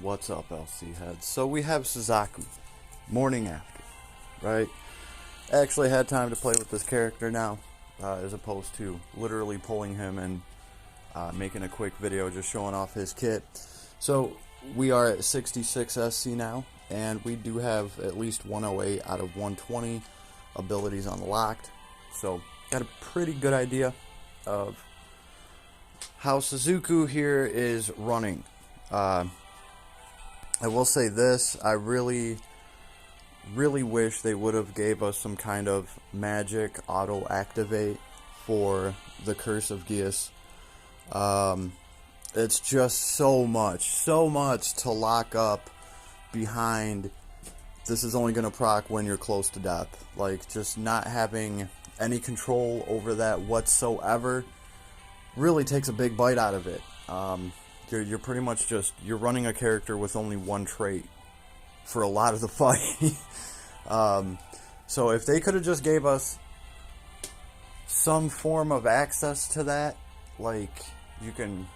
What's up, LC heads? So we have Suzaku, morning after, right? Actually had time to play with this character now, as opposed to literally pulling him and making a quick video just showing off his kit. So we are at 66 SC now, and we do have at least 108 out of 120 abilities unlocked. So got a pretty good idea of how Suzaku here is running. I will say this, I really wish they would have gave us some kind of magic auto activate for the Curse of Geass. It's just so much to lock up behind. This is only going to proc when you're close to death. Like, just not having any control over that whatsoever really takes a big bite out of it. You're pretty much just, you're running a character with only one trait for a lot of the fight. So if they could have just gave us some form of access to that, like you can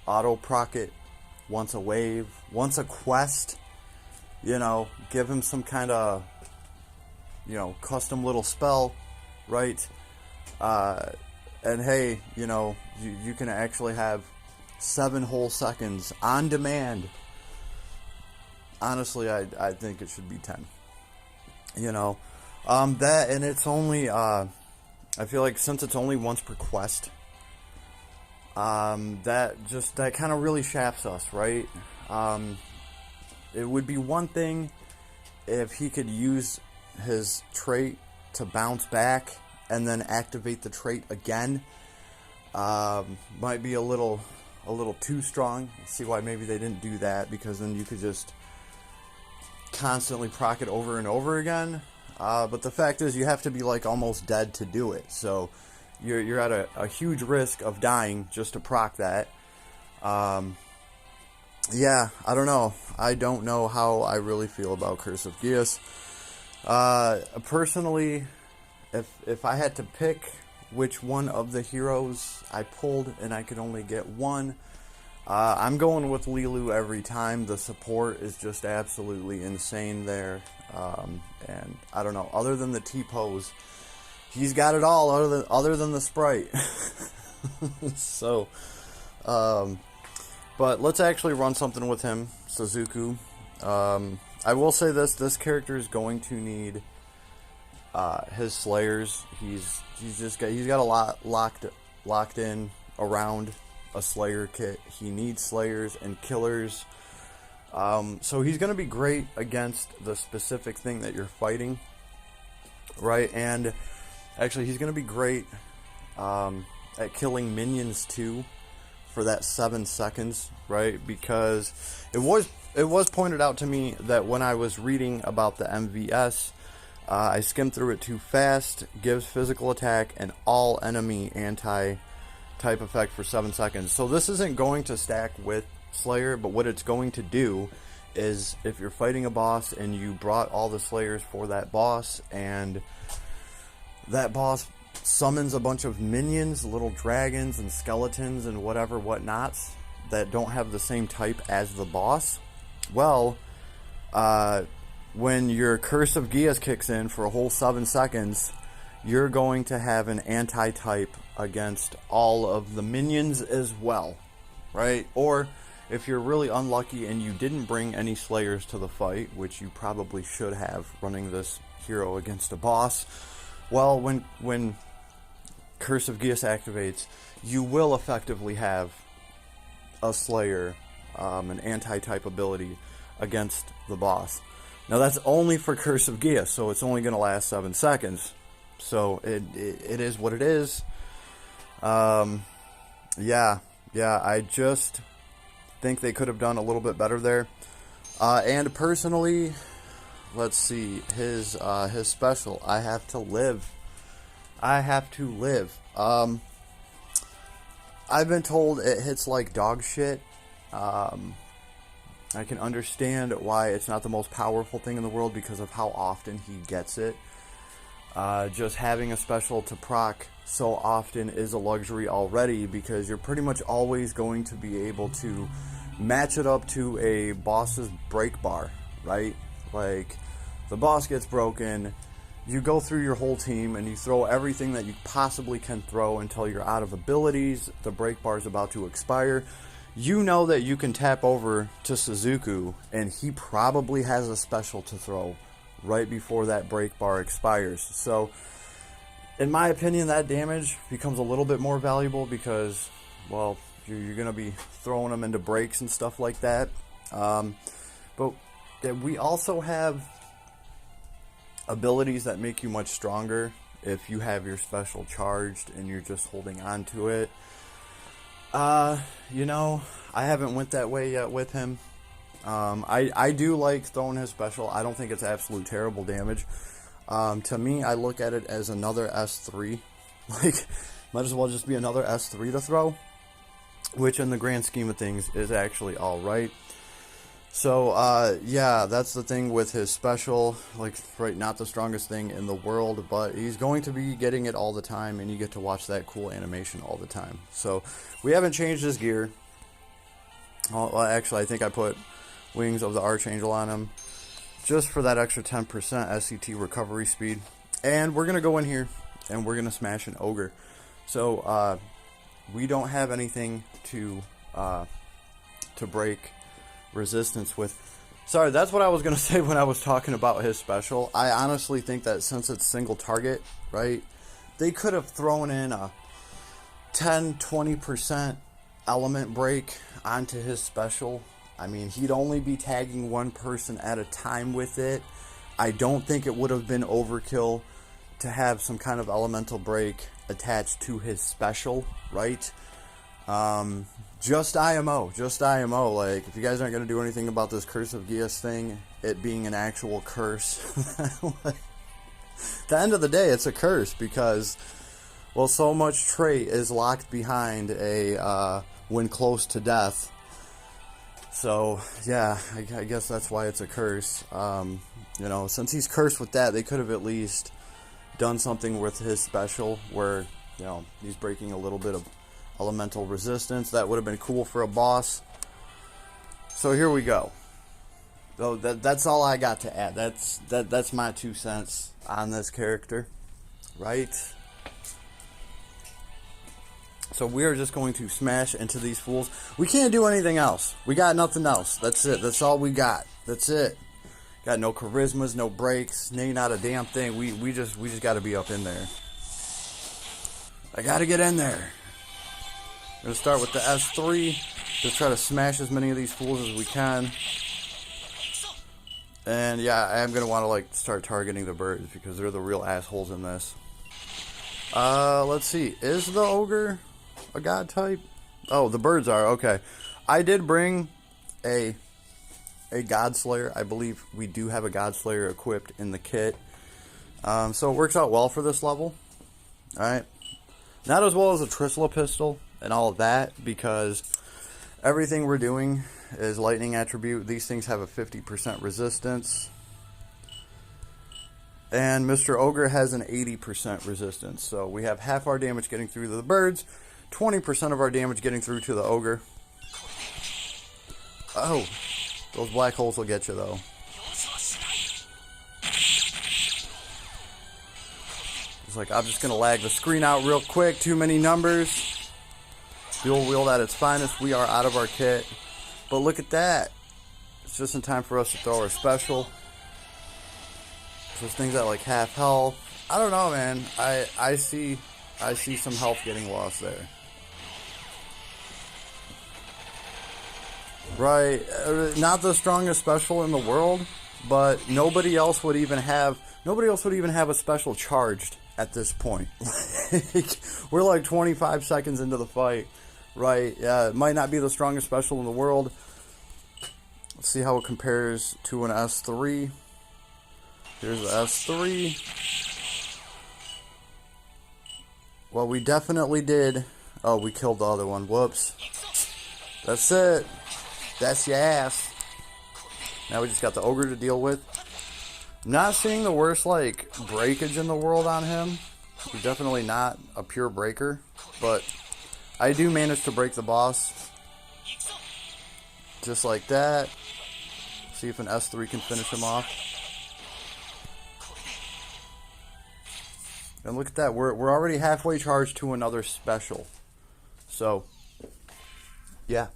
auto proc it once a wave, once a quest, you know, give him some kind of, you know, custom little spell, right? And hey, you know, you can actually have 7 whole seconds on demand. Honestly, I think it should be 10. You know, that, and it's only, I feel like since it's only once per quest, that kind of really shafts us, right? It would be one thing if he could use his trait to bounce back and then activate the trait again. Might be a little too strong. See why maybe they didn't do that, because then you could just constantly proc it over and over again. But the fact is, you have to be like almost dead to do it, so you're at a huge risk of dying just to proc that. Yeah, I don't know. I don't know how I really feel about Curse of Geass. Personally, if I had to pick which one of the heroes I pulled and I could only get one, I'm going with Lilu every time. The support is just absolutely insane there. And I don't know, other than the T-pose, he's got it all other than the sprite. So, but let's actually run something with him, Suzaku. I will say this character is going to need his Slayers. He's got a lot locked in around a Slayer kit. He needs Slayers and Killers. So he's going to be great against the specific thing that you're fighting, right? And actually, he's going to be great at killing minions too for that 7 seconds, right? Because it was pointed out to me that when I was reading about the MVS, I skimmed through it too fast. Gives physical attack and all enemy anti-type effect for 7 seconds. So this isn't going to stack with Slayer, but what it's going to do is, if you're fighting a boss and you brought all the Slayers for that boss, and that boss summons a bunch of minions, little dragons and skeletons and whatnots that don't have the same type as the boss, well, when your Curse of Geass kicks in for a whole 7 seconds, you're going to have an anti-type against all of the minions as well, right? Or if you're really unlucky and you didn't bring any Slayers to the fight, which you probably should have running this hero against a boss, well, when Curse of Geass activates, you will effectively have a Slayer, an anti-type ability against the boss. Now that's only for Curse of Geass, so it's only going to last 7 seconds. So it is what it is. Yeah, I just think they could have done a little bit better there. And personally, let's see, his special, I have to live. I've been told it hits like dog shit. I can understand why it's not the most powerful thing in the world because of how often he gets it. Just having a special to proc so often is a luxury already, because you're pretty much always going to be able to match it up to a boss's break bar, right? Like, the boss gets broken, you go through your whole team and you throw everything that you possibly can throw until you're out of abilities, the break bar is about to expire. You know that you can tap over to Suzaku and he probably has a special to throw right before that break bar expires. So, in my opinion, that damage becomes a little bit more valuable because, well, you're going to be throwing them into breaks and stuff like that. But we also have abilities that make you much stronger if you have your special charged and you're just holding on to it. You know, I haven't went that way yet with him. I do like throwing his special. I don't think it's absolute terrible damage. To me, I look at it as another S3. Like, might as well just be another S3 to throw, which in the grand scheme of things is actually alright. So, yeah, that's the thing with his special. Like, right, not the strongest thing in the world, but he's going to be getting it all the time, and you get to watch that cool animation all the time. So, we haven't changed his gear. Well, actually, I think I put Wings of the Archangel on him just for that extra 10% SCT recovery speed. And we're going to go in here, and we're going to smash an Ogre. So, we don't have anything to break resistance with. Sorry, that's what I was going to say when I was talking about his special. I honestly think that since it's single target, right, they could have thrown in a 10-20% element break onto his special. I mean, he'd only be tagging one person at a time with it. I don't think it would have been overkill to have some kind of elemental break attached to his special, right? Just IMO. Like, if you guys aren't going to do anything about this Curse of Geas thing, it being an actual curse, at the end of the day, it's a curse because, well, so much trait is locked behind a when close to death. So, yeah, I guess that's why it's a curse. You know, since he's cursed with that, they could have at least done something with his special where, you know, he's breaking a little bit of elemental resistance. That would have been cool for a boss. So here we go. So that's all I got to add. That's my 2 cents on this character, right? So we are just going to smash into these fools. We can't do anything else. We got nothing else. That's it. That's all we got. That's it. Got no charismas, no breaks, not a damn thing. We just got to be up in there. I got to get in there. I'm going to start with the S3. Just try to smash as many of these fools as we can. And yeah, I am going to want to like start targeting the birds because they're the real assholes in this. Let's see. Is the ogre a god type? Oh, the birds are. Okay. I did bring a god slayer. I believe we do have a god slayer equipped in the kit. So it works out well for this level. Alright. Not as well as a Trisla pistol and all of that, because everything we're doing is lightning attribute. These things have a 50% resistance. And Mr. Ogre has an 80% resistance. So we have half our damage getting through to the birds, 20% of our damage getting through to the ogre. Oh, those black holes will get you though. It's like, I'm just going to lag the screen out real quick. Too many numbers. Dual wield at its finest. We are out of our kit. But look at that. It's just in time for us to throw our special. This thing's at like half health. I don't know, man. I see some health getting lost there. Right. Not the strongest special in the world, but nobody else would even have a special charged at this point. We're like 25 seconds into the fight. Right, yeah, it might not be the strongest special in the world. Let's see how it compares to an S3. Here's the S3. Well, we definitely did. Oh, we killed the other one. Whoops. That's it. That's your ass. Now we just got the ogre to deal with. I'm not seeing the worst, like, breakage in the world on him. He's definitely not a pure breaker, but I do manage to break the boss. just like that. See if an S3 can finish him off. And look at that, we're already halfway charged to another special. So, yeah,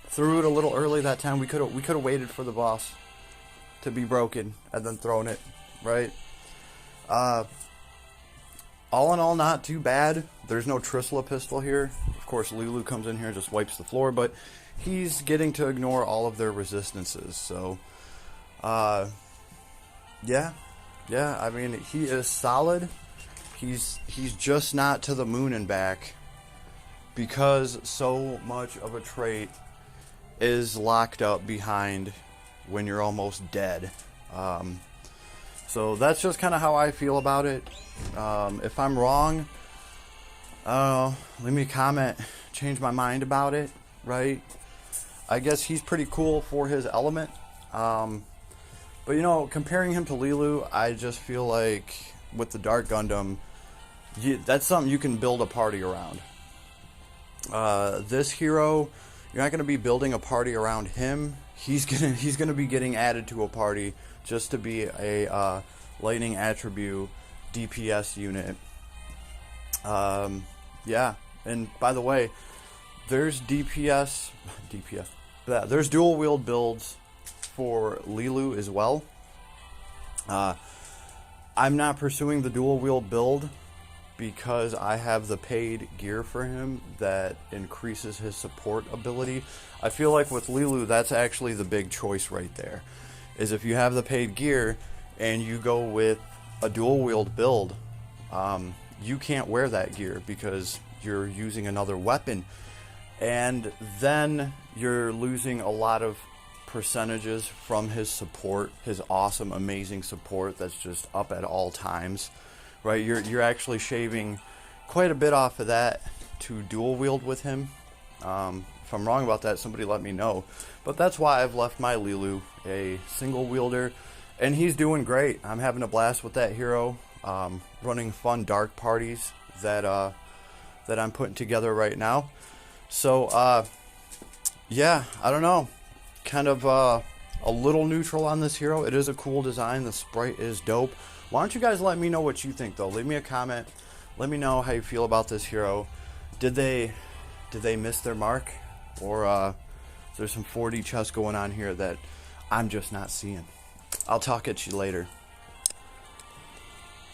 threw it a little early that time. We could have waited for the boss to be broken and then thrown it, right? All in all, not too bad. There's no Trisla pistol here. Of course, Lulu comes in here and just wipes the floor, but he's getting to ignore all of their resistances. So, yeah. I mean, he is solid. He's just not to the moon and back because so much of a trait is locked up behind when you're almost dead. So that's just kind of how I feel about it. If I'm wrong, leave me a comment, change my mind about it, right? I guess he's pretty cool for his element. But you know, comparing him to Lilu, I just feel like with the Dark Gundam, that's something you can build a party around. This hero, you're not going to be building a party around him. He's gonna be getting added to a party just to be a lightning attribute DPS unit. Yeah, and by the way, there's DPS. Yeah, there's dual wield builds for Lilu as well. I'm not pursuing the dual wield build because I have the paid gear for him that increases his support ability. I feel like with Lilu, that's actually the big choice right there. Is if you have the paid gear and you go with a dual wield build, you can't wear that gear because you're using another weapon. And then you're losing a lot of percentages from his support, his awesome, amazing support that's just up at all times. Right, you're actually shaving quite a bit off of that to dual wield with him. If I'm wrong about that, somebody let me know. But that's why I've left my Lilu a single wielder, and he's doing great. I'm having a blast with that hero, running fun dark parties that I'm putting together right now. So yeah, I don't know, kind of a little neutral on this hero. It is a cool design. The sprite is dope. Why don't you guys let me know what you think, though? Leave me a comment. Let me know how you feel about this hero. Did they miss their mark? Or there's some 4D chess going on here that I'm just not seeing. I'll talk at you later.